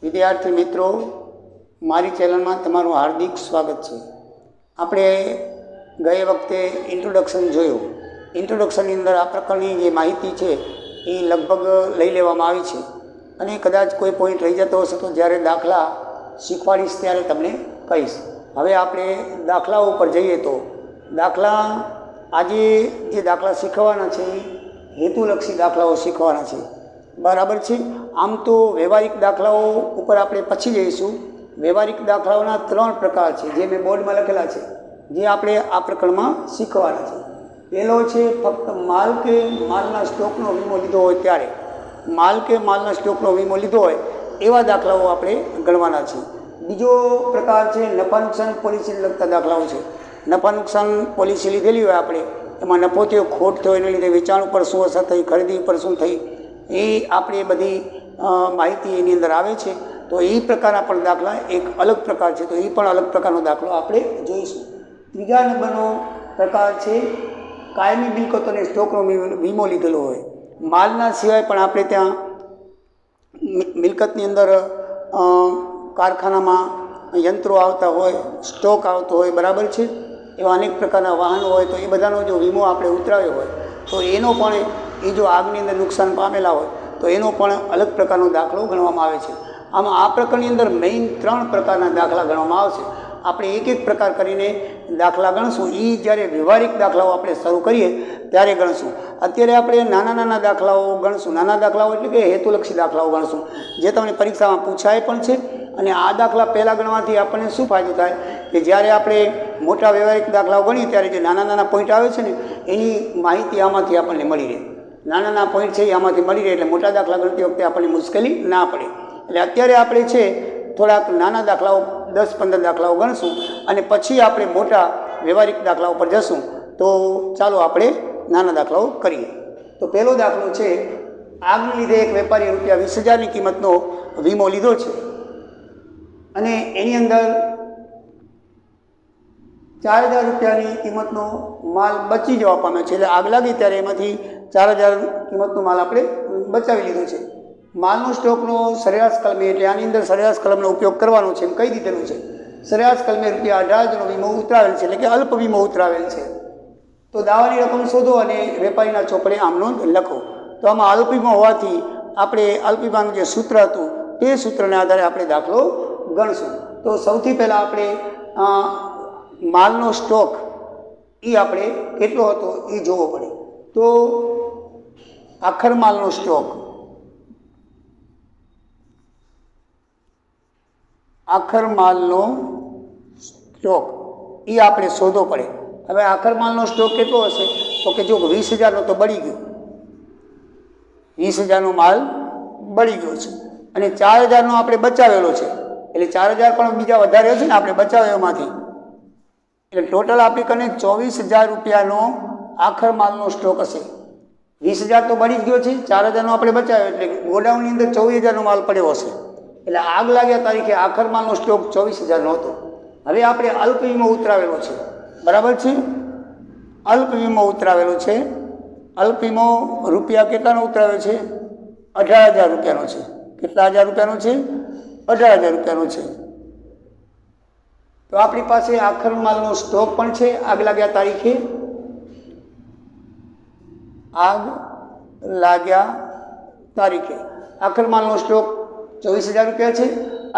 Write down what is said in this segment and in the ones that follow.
વિદ્યાર્થી મિત્રો, મારી ચેનલમાં તમારું હાર્દિક સ્વાગત છે। આપણે ગઈ વખતે ઇન્ટ્રોડક્શન જોયું। ઇન્ટ્રોડક્શનની અંદર આ પ્રકારની જે માહિતી છે એ લગભગ લઈ લેવામાં આવી છે અને કદાચ કોઈ પોઈન્ટ રહી જતો હશે તો જ્યારે દાખલા શીખવાડીશ ત્યારે તમને કહીશ। હવે આપણે દાખલા ઉપર જઈએ તો દાખલા આજે જે દાખલા શીખવાના છે હેતુલક્ષી દાખલાઓ શીખવાના છે, બરાબર છે। આમ તો વ્યવહારિક દાખલાઓ ઉપર આપણે પછી જઈશું। વ્યવહારિક દાખલાઓના 3 પ્રકાર છે જે મેં બોર્ડમાં લખેલા છે, જે આપણે આ પ્રકરણમાં શીખવાના છે। પહેલો છે ફક્ત માલ કે માલના સ્ટોકનો વીમો લીધો હોય ત્યારે, માલ કે માલના સ્ટોકનો વીમો લીધો હોય એવા દાખલાઓ આપણે ગણવાના છે। બીજો પ્રકાર છે નફા નુકસાન પોલિસીને લગતા દાખલાઓ છે। નફા નુકસાન પોલિસી લીધેલી હોય આપણે, એમાં નફો થયો, ખોટ થયો, એને લીધે વેચાણ ઉપર શું અસર થઈ, ખરીદી ઉપર શું થઈ, એ આપણે બધી માહિતી એની અંદર આવે છે। તો એ પ્રકારના પણ દાખલા એક અલગ પ્રકાર છે, તો એ પણ અલગ પ્રકારનો દાખલો આપણે જોઈશું। ત્રીજા નંબરનો પ્રકાર છે કાયમી મિલકતોને સ્ટોકનો વીમો લીધેલો હોય। માલના સિવાય પણ આપણે ત્યાં મિલકતની અંદર કારખાનામાં યંત્રો આવતા હોય, સ્ટોક આવતો હોય, બરાબર છે। એવા અનેક પ્રકારના વાહનો હોય તો એ બધાનો જો વીમો આપણે ઉતરાવ્યો હોય તો એનો પણ એ જો આગની અંદર નુકસાન પામેલા હોય તો એનો પણ અલગ પ્રકારનો દાખલો ગણવામાં આવે છે। આમાં આ પ્રકારની અંદર મેઇન 3 પ્રકારના દાખલા ગણવામાં આવશે। આપણે એક એક પ્રકાર કરીને દાખલા ગણશું। એ જ્યારે વ્યવહારિક દાખલાઓ આપણે શરૂ કરીએ ત્યારે ગણશું। અત્યારે આપણે નાના નાના દાખલાઓ ગણશું। નાના દાખલાઓ એટલે કે હેતુલક્ષી દાખલાઓ ગણશું, જે તમને પરીક્ષામાં પૂછાય પણ છે। અને આ દાખલા પહેલાં ગણવાથી આપણને શું ફાયદો થાય કે જ્યારે આપણે મોટા વ્યવહારિક દાખલાઓ ગણીએ ત્યારે જે નાના નાના પોઈન્ટ આવે છે ને એની માહિતી આમાંથી આપણને મળી રહે। નાના નાના પોઈન્ટ છે એ આમાંથી મળી રહે એટલે મોટા દાખલા ગણતી વખતે આપણને મુશ્કેલી ના પડે। એટલે અત્યારે આપણે છે થોડાક નાના દાખલાઓ 10-15 દાખલાઓ ગણશું અને પછી આપણે મોટા વ્યવહારિક દાખલાઓ પર જશું। તો ચાલો આપણે નાના દાખલાઓ કરીએ। તો પહેલો દાખલો છે, આગને લીધે એક વેપારીએ ₹20,000ની કિંમતનો વીમો લીધો છે અને એની અંદર ₹4,000ની કિંમતનો માલ બચી જવા પામ્યો છે। એટલે આગ લાગી ત્યારે એમાંથી 4,000 કિંમતનો માલ આપણે બચાવી લીધો છે। માલનો સ્ટોકનો સરેરાશ કલમે, એટલે આની અંદર સરેરાશ કલમનો ઉપયોગ કરવાનો છે એમ કહી દીધેલું છે। સરેરાશ કલમે ₹18,000નો વીમો ઉતરાવેલ છે, એટલે કે અલ્પ વીમો ઉતરાવેલ છે। તો દાવાની રકમ શોધો અને વેપારીના ચોપડે આમ નોંધ લખો। તો આમાં અલ્પ વીમો હોવાથી આપણે અલ્પ વીમાનું જે સૂત્ર હતું તે સૂત્રને આધારે આપણે દાખલો ગણશું। તો સૌથી પહેલાં આપણે માલનો સ્ટોક એ આપણે કેટલો હતો એ જોવો પડે। તો આખર માલનો સ્ટોક, આખર માલનો સ્ટોક એ આપણે શોધવો પડે। હવે આખર માલનો સ્ટોક કેટલો હશે તો કે જો 20,000નો તો બળી ગયો, 20,000નો માલ બળી ગયો છે અને 4,000નો આપણે બચાવેલો છે, એટલે 4,000 પણ બીજા વધારે હશે ને આપણે બચાવ્યામાંથી, એટલે ટોટલ આપણી કને ₹24,000નો આખર માલનો સ્ટોક હશે। 20,000 તો બળી જ ગયો છે, 4,000નો આપણે બચાવ્યો એટલે ગોડાઉનની અંદર 24,000નો માલ પડ્યો હશે। એટલે આગ લાગ્યા તારીખે આખર માલનો સ્ટોક 24,000નો હતો। હવે આપણે અલ્પ વીમો ઉતરાવેલો છે, બરાબર છે। અલ્પ વીમો ઉતરાવેલો છે। અલ્પ વીમો રૂપિયા કેટલાનો ઉતરાવ્યો છે? ₹18,000નો છે। કેટલા હજાર રૂપિયાનો છે? ₹18,000નો છે। તો આપણી પાસે આખર માલનો સ્ટોક પણ છે આગ લાગ્યા તારીખે। આગ લાગ્યા તારીખે આખર માલનો સ્ટોક ₹24,000 છે,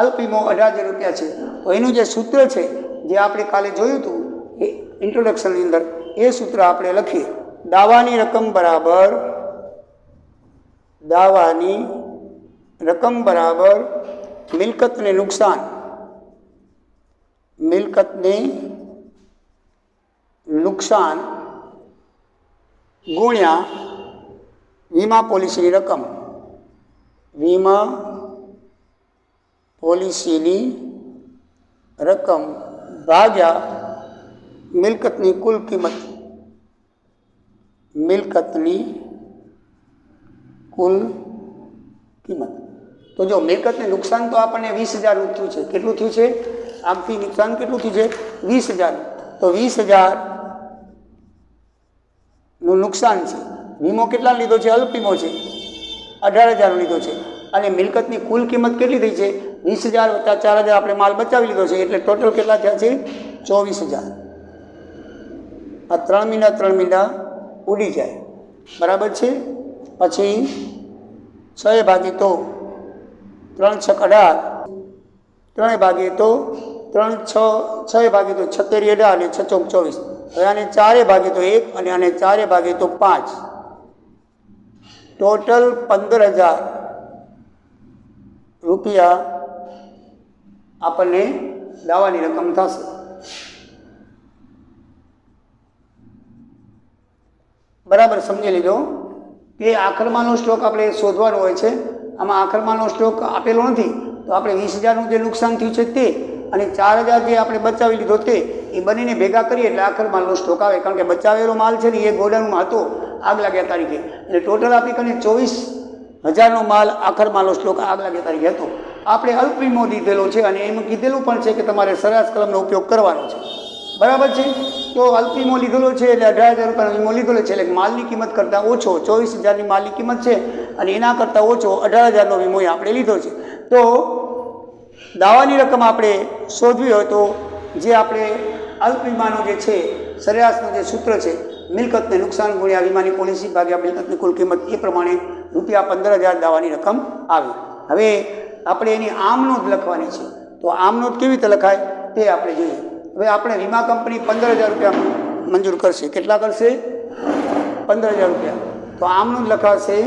અલ્પ વીમો ₹18,000 છે। તો એનું જે સૂત્ર છે જે આપણે કાલે જોયું હતું એ ઇન્ટ્રોડક્શનની અંદર, એ સૂત્ર આપણે લખીએ। દાવાની રકમ બરાબર મિલકતને નુકસાન ગુણ્યા વીમા પોલિસીની રકમ, વીમા પોલિસીની રકમ ભાગ્યા મિલકતની કુલ કિંમત, મિલકતની કુલ કિંમત। તો જો મિલકતને નુકસાન તો આપણને 20,000નું થયું છે। કેટલું થયું છે? આમથી નુકસાન કેટલું થયું છે? 20,000। તો 20,000નું નુકસાન છે। વીમો કેટલા લીધો છે? અલ્પ વીમો છે, 18,000નો લીધો છે। અને મિલકતની કુલ કિંમત કેટલી થઈ છે? 20,000 વત્તા 4,000 આપણે માલ બચાવી લીધો છે, એટલે ટોટલ કેટલા થયા છે? 24,000. આ 3 મહિના ઉડી જાય, બરાબર છે. પછી 6 ભાગી તો 3 × 6 = 18, 3 ભાગીએ તો 3 × 6 ભાગીએ તો 76 18 અને 6 × 24. હવે આને 4 ભાગીએ તો 1 અને આને 4 ભાગીએ તો 5. ટોટલ 15,000 રૂપિયા આપણને દાવાની રકમ થશે. બરાબર સમજી લીધો કે આખરમાંનો સ્ટોક આપણે શોધવાનો હોય છે. આમાં આખરમાંનો સ્ટોક આપેલો નથી, તો આપણે 20,000નું જે નુકસાન થયું છે તે અને 4,000 જે આપણે બચાવી લીધો તે એ બંનેને ભેગા કરીએ એટલે આખરમાંનો સ્ટોક આવે. કારણ કે બચાવેલો માલ છે ને એ ગોડાઉનમાં હતો આગ લાગ્યા તારીખે, એટલે ટોટલ આપણી કને 24,000નો માલ આખરમાંનો સ્ટોક આગ લાગ્યા તારીખે હતો. આપણે અલ્પ વીમો લીધેલો છે અને એમાં કીધેલું પણ છે કે તમારે સરેરાશ કલમનો ઉપયોગ કરવાનો છે, બરાબર છે. તો અલ્પ વીમો લીધેલો છે એટલે 18,000 રૂપિયાનો વીમો લીધેલો છે, એટલે માલની કિંમત કરતાં ઓછો 24,000ની માલની કિંમત છે અને એના કરતાં ઓછો 18,000નો વીમો આપણે લીધો છે. તો દાવાની રકમ આપણે શોધવી હોય તો જે આપણે અલ્પ વીમાનો જે છે સરેરાશનું જે સૂત્ર છે મિલકતને નુકસાન ગુણ્યા વીમાની પોલિસી ભાગ્યા મિલકતની કુલ કિંમત, એ પ્રમાણે ₹15,000 દાવાની રકમ આવી. હવે આપણે એની આમ નોંધ લખવાની છે, તો આમ નોંધ કેવી રીતે લખાય તે આપણે જોઈએ. હવે આપણે વીમા કંપની 15,000 રૂપિયા મંજૂર કરશે. કેટલા કરશે? 15,000 રૂપિયા. તો આમ નોંધ લખાશે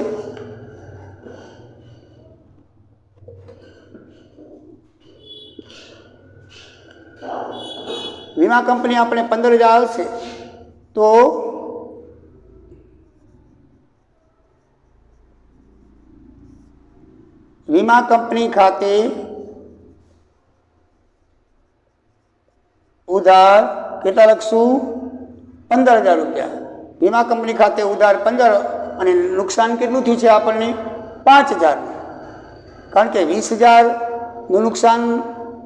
વીમા કંપની આપણે 15,000 આવશે તો વીમા કંપની ખાતે ઉધાર કેટલા લખશું? 15,000 રૂપિયા. વીમા કંપની ખાતે ઉધાર 15 અને નુકસાન કેટલું થયું છે આપણને? 5,000. કારણ કે 20,000નું નુકસાન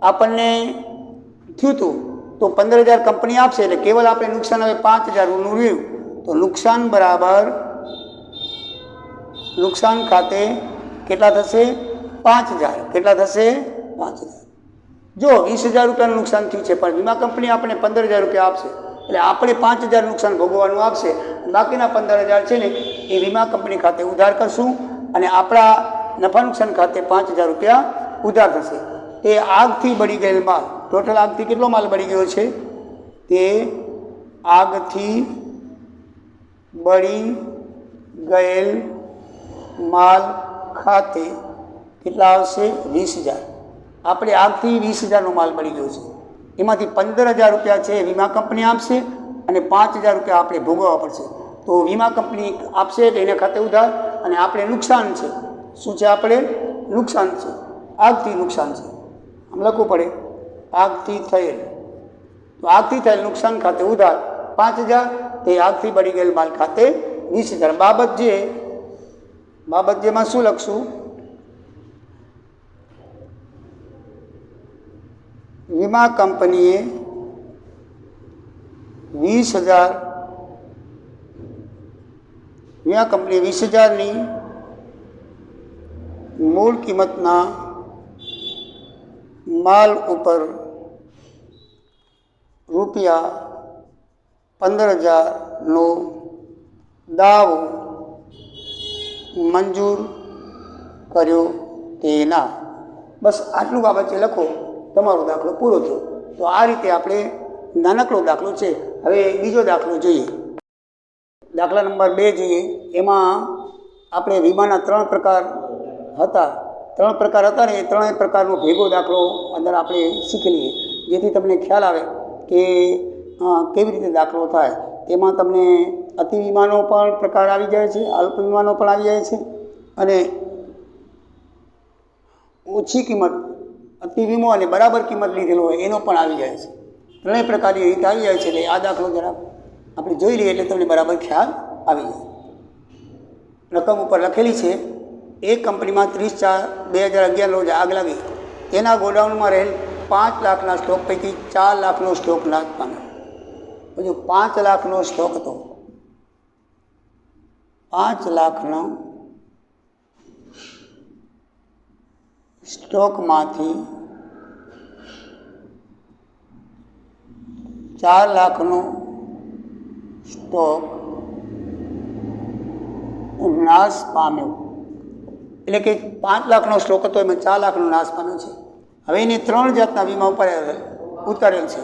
આપણને થયું હતું તો 15,000 કંપની આપશે એટલે કેવલ આપણે નુકસાન હવે 5,000નું રહ્યું. તો નુકસાન બરાબર નુકસાન ખાતે કેટલા થશે? 5,000. કેટલા થશે? 5,000. જો 20,000 રૂપિયાનું નુકસાન થયું છે પણ વીમા કંપની આપણે 15,000 રૂપિયા આપશે એટલે આપણે 5,000 નુકસાન ભોગવવાનું આપશે. બાકીના 15,000 છે ને એ વીમા કંપની ખાતે ઉધાર કરશું અને આપણા નફા નુકસાન ખાતે 5,000 રૂપિયા ઉધાર થશે. તે આગથી બળી ગયેલ માલ, ટોટલ આગથી કેટલો માલ બળી ગયો છે? તે આગથી બળી ગયેલ માલ ખાતે કેટલા આવશે? 20,000. આપણે આગથી 20,000નો માલ બળી ગયો છે, એમાંથી 15,000 રૂપિયા છે વીમા કંપની આપશે અને 5,000 રૂપિયા આપણે ભોગવવા પડશે. તો વીમા કંપની આપશે એટલે એને ખાતે ઉધાર અને આપણે નુકસાન છે. શું છે? આપણે નુકસાન છે, આગથી નુકસાન છે. આમ લખવું પડે આગથી થયેલ. તો આગથી થયેલ નુકસાન ખાતે ઉધાર 5,000, તે આગથી બળી ગયેલ માલ ખાતે 20,000. બાબત જેમાં શું લખશું? વીમા કંપનીએ 20,000ની મૂળ કિંમતના માલ ઉપર ₹15,000નો દાવો મંજૂર કર્યો તેના. બસ આટલું બાબતે લખો, તમારો દાખલો પૂરો થયો. તો આ રીતે આપણે નાનકડો દાખલો છે. હવે બીજો દાખલો જોઈએ, દાખલા નંબર 2 જોઈએ. એમાં આપણે વીમાના 3 પ્રકાર હતા. 3 પ્રકાર હતા ને એ 3 પ્રકારનો ભેગો દાખલો અંદર આપણે શીખી લઈએ, જેથી તમને ખ્યાલ આવે કે કેવી રીતે દાખલો થાય. તેમાં તમને અતિ વીમાનો પણ પ્રકાર આવી જાય છે, અલ્પ વીમાનો પણ આવી જાય છે અને ઓછી કિંમત અતિ વીમો અને બરાબર કિંમત લીધેલો હોય એનો પણ આવી જાય છે. 3 પ્રકારની રીતે આવી જાય છે. એટલે આ દાખલો જરા આપણે જોઈ લઈએ એટલે તમને બરાબર ખ્યાલ આવી જાય. રકમ ઉપર લખેલી છે, એક કંપનીમાં 30/4/2011 રોજ આગ લાગી. તેના ગોડાઉનમાં રહેલ 5 લાખના સ્ટોક પૈકી 4 લાખનો સ્ટોક નાશ પામ્યો. હજુ 5 લાખનો સ્ટોક હતો. 5 લાખનો સ્ટોકમાંથી 4 લાખનો સ્ટોક નાશ પામ્યો, એટલે કે 5 લાખનો સ્ટોક હતો એમાં 4 લાખનો નાશ પામ્યો છે. હવે એને 3 જાતના વીમા ઉતારેલ છે.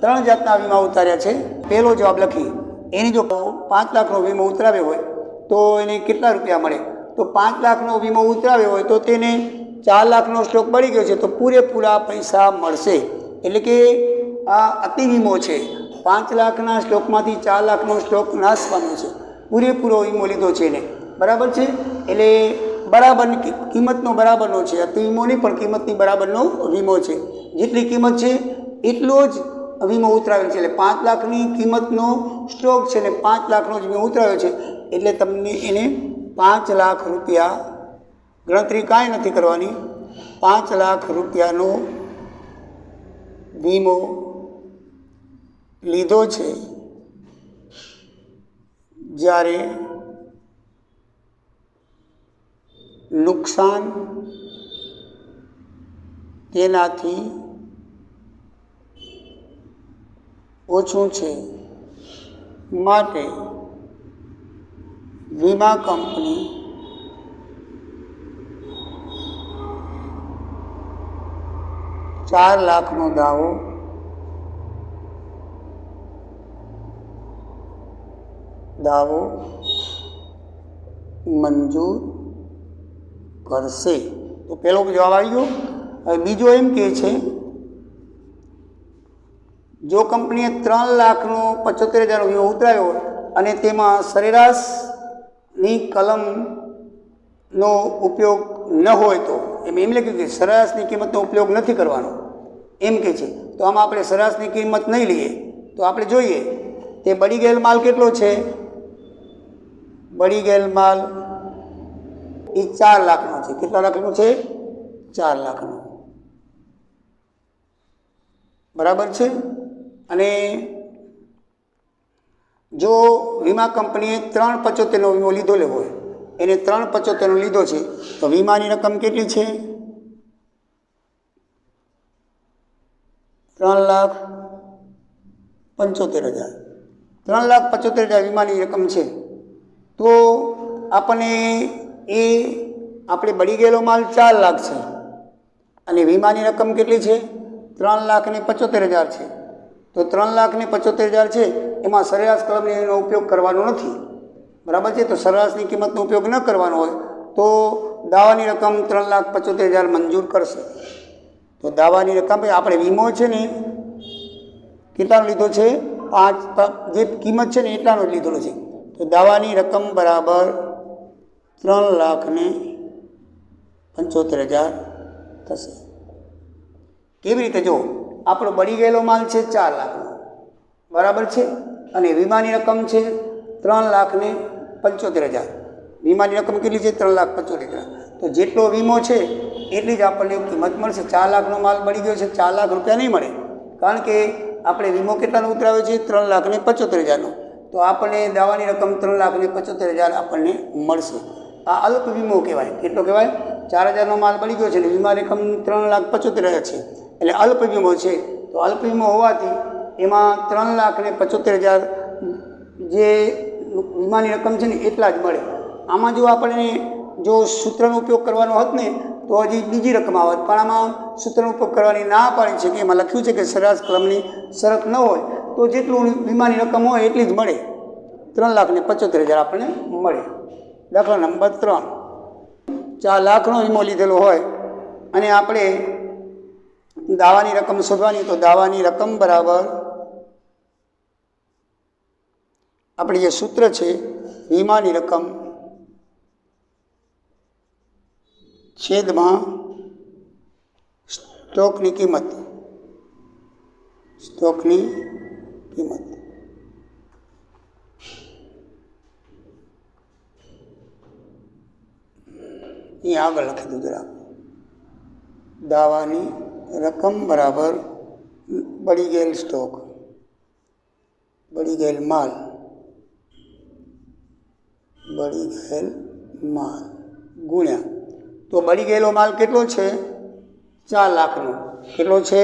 3 જાતના વીમા ઉતાર્યા છે. પહેલો જવાબ લખી, એની જો 5 લાખનો વીમો ઉતરાવ્યો હોય તો એને કેટલા રૂપિયા મળે? તો 5 લાખનો વીમો ઉતરાવ્યો હોય તો તેને 4 લાખનો સ્ટોક બળી ગયો છે તો પૂરેપૂરા પૈસા મળશે. એટલે કે આ અતિ વીમો છે. 5 લાખના સ્ટોકમાંથી 4 લાખનો સ્ટોક નાશ પામ્યો છે, પૂરેપૂરો વીમો લીધો છે એને, બરાબર છે. એટલે બરાબરની કિંમતનો બરાબરનો છે, અતિ વીમો નહીં પણ કિંમતની બરાબરનો વીમો છે. જેટલી કિંમત છે એટલો જ વીમો ઉતરાવેલ છે. એટલે 5 લાખની કિંમતનો સ્ટોક છે ને 5 લાખનો જ વીમો ઉતરાવ્યો છે એટલે તમને એને 5 લાખ રૂપિયા, ગણતરી કાંઈ નથી કરવાની, 5 લાખ રૂપિયાનો વીમો લીધો છે. જ્યારે નુકસાન તેનાથી ઓછું છે, માટે વીમા કંપની ₹4 લાખનો દાવો મંજૂર કરશે. તો પહેલો જવાબ આવી ગયો. હવે બીજો એમ કહે છે, જો કંપનીએ 3 લાખનો 75,000નો વીમો ઉતરાવ્યો હોય અને તેમાં સરેરાશની કલમનો ઉપયોગ ન હોય તો, એમ લખ્યું કે સરેરાશની કિંમતનો ઉપયોગ નથી કરવાનો એમ કહે છે. તો આમાં આપણે સરેરાશની કિંમત નહીં લઈએ તો આપણે જોઈએ તે બળી ગયેલ માલ કેટલો છે. બળી ગયેલ માલ એ 4 લાખનો છે. કેટલા લાખનો છે? 4 લાખનો, બરાબર છે. અને જો વીમા કંપનીએ 3,75,000નો વીમો લીધો હોય, એને 3,75,000નો લીધો છે તો વીમાની રકમ કેટલી છે? 3,75,000. 3,75,000 વીમાની રકમ છે. તો આપણને આપણે બળી ગયેલો માલ 4 લાખ છે અને વીમાની રકમ કેટલી છે? 3,75,000 છે. તો 3,75,000 છે એમાં સરેરાશ કલમનો ઉપયોગ કરવાનો નથી, બરાબર છે. તો સરેરાશની કિંમતનો ઉપયોગ ન કરવાનો હોય તો દાવાની રકમ 3,75,000 મંજૂર કરશે. તો દાવાની રકમ આપણે વીમો છે ને કેટલાનો લીધો છે? 5, જે કિંમત છે ને એટલાનો જ લીધેલો છે. તો દાવાની રકમ બરાબર 3,75,000 થશે. કેવી રીતે? જો આપણો બળી ગયેલો માલ છે 4 લાખનો, બરાબર છે, અને વીમાની રકમ છે 3,75,000. વીમાની રકમ કેટલી છે? 3,75,000. તો જેટલો વીમો છે એટલી જ આપણને કિંમત મળશે. 4 લાખનો માલ બળી ગયો છે, 4 લાખ રૂપિયા નહીં મળે, કારણ કે આપણે વીમો કેટલાનો ઉતરાવ્યો છે? 3,75,000નો. તો આપણને દાવાની રકમ 3,75,000 આપણને મળશે. આ અલ્પ વીમો કહેવાય. કેટલો કહેવાય? 4,000નો માલ બળી ગયો છે ને વીમા રકમ 3,75,000 છે, એટલે અલ્પ વીમો છે. તો અલ્પ વીમો હોવાથી એમાં 3,75,000 જે વીમાની રકમ છે ને એટલા જ મળે. આમાં જો આપણને સૂત્રનો ઉપયોગ કરવાનો હોત ને તો હજી બીજી રકમ આવત, પણ આમાં સૂત્રનો ઉપયોગ કરવાની ના પાડી છે કે એમાં લખ્યું છે કે સરેરાશ કલમની શરત ન હોય તો જેટલું વીમાની રકમ હોય એટલી જ મળે. 3,75,000 આપણને મળે. દાખલા નંબર 3, 4 લાખનો વીમો લીધેલો હોય અને આપણે દાવાની રકમ શોધવાની. તો દાવાની રકમ બરાબર આપણે જે સૂત્ર છે વીમાની રકમ છેદમાં સ્ટોકની કિંમત. એ આગળ લખી દઉં જરા. દાવાની રકમ બરાબર બળી ગયેલ સ્ટોક, બળી ગયેલ માલ ગુણ્યા. તો બળી ગયેલો માલ કેટલો છે? 4 લાખનો. કેટલો છે?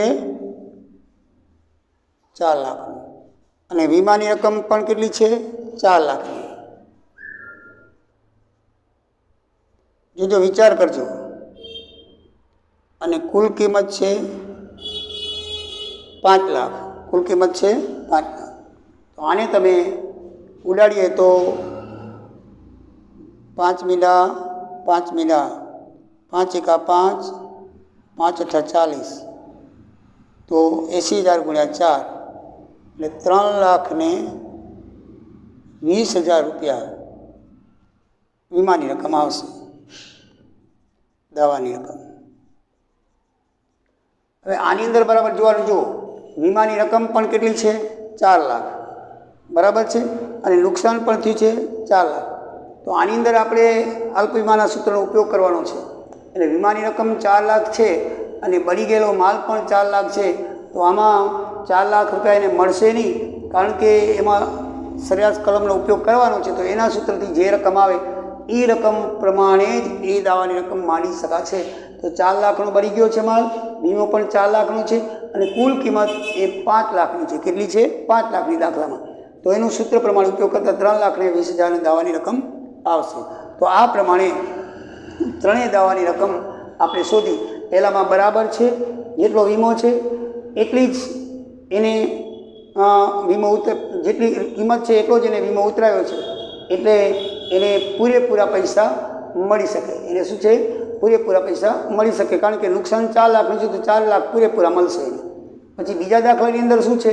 4 લાખનો. અને વીમાની રકમ પણ કેટલી છે? 4 લાખની. જો વિચાર કરજો. અને કુલ કિંમત છે 5 લાખ. કુલ કિંમત છે 5 લાખ. તો આને તમે ઉડાડીએ તો 5 મીંડા 5 મીંડા 5 એકા 5 5 અઠા 40. તો 80,000 ગુણ્યા 4 એટલે 3,20,000 રૂપિયા વીમાની રકમ આવશે. દાવાની રકમ. હવે આની અંદર બરાબર જોવાનું, જુઓ વીમાની રકમ પણ કેટલી છે? 4 લાખ. બરાબર છે. અને નુકસાન પણ થયું છે 4 લાખ. તો આની અંદર આપણે અલ્પ વીમાના સૂત્રનો ઉપયોગ કરવાનો છે. એટલે વીમાની રકમ 4 લાખ છે અને બળી ગયેલો માલ પણ 4 લાખ છે. તો આમાં 4 લાખ રૂપિયા એને મળશે નહીં, કારણ કે એમાં સરેરાશ કલમનો ઉપયોગ કરવાનો છે. તો એના સૂત્રથી જે રકમ આવે એ રકમ પ્રમાણે જ એ દાવાની રકમ માંડી શકાશે. તો 4 લાખનો બળી ગયો છે માલ, વીમો પણ 4 લાખનો છે અને કુલ કિંમત એ 5 લાખની છે. કેટલી છે? 5 લાખની દાખલામાં. તો એનું સૂત્ર પ્રમાણે ઉપયોગ કરતાં 3,20,000 દાવાની રકમ આવશે. તો આ પ્રમાણે ત્રણેય દાવાની રકમ આપણે શોધી. પહેલામાં બરાબર છે, જેટલો વીમો છે એટલી જ એને વીમો જેટલી કિંમત છે એટલો જ એને વીમો ઉતરાવ્યો છે, એટલે એને પૂરેપૂરા પૈસા મળી શકે. એને શું છે? પૂરેપૂરા પૈસા મળી શકે, કારણ કે નુકસાન 4 લાખનું છે તો 4 લાખ પૂરેપૂરા મળશે એને. પછી બીજા દાખલાની અંદર શું છે?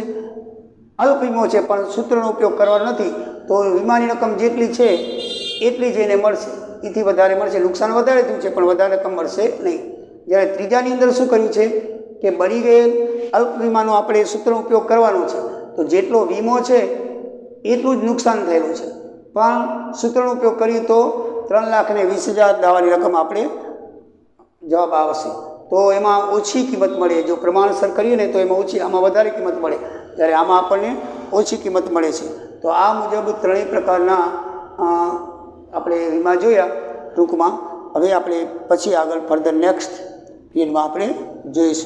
અલ્પ વીમો છે પણ સૂત્રનો ઉપયોગ કરવાનો નથી, તો વીમાની રકમ જેટલી છે એટલી જ એને મળશે, એથી વધારે મળશે. નુકસાન વધારે થયું છે પણ વધારે રકમ મળશે નહીં. જ્યારે ત્રીજાની અંદર શું કર્યું છે કે બળી ગયેલ અલ્પ વીમાનો આપણે સૂત્રનો ઉપયોગ કરવાનો છે, તો જેટલો વીમો છે એટલું જ નુકસાન થયેલું છે, પણ સૂત્રનો ઉપયોગ કરીએ તો 3,20,000 દાવાની રકમ આપણે જવાબ આવશે. તો એમાં ઓછી કિંમત મળે. જો પ્રમાણસર કરીએ ને તો એમાં ઓછી, આમાં વધારે કિંમત મળે, જ્યારે આમાં આપણને ઓછી કિંમત મળે છે. તો આ મુજબ ત્રણેય પ્રકારના આપણે વીમા જોયા ટૂંકમાં. હવે આપણે પછી આગળ ફર્ધર નેક્સ્ટ પીરિયડમાં આપણે જોઈશું.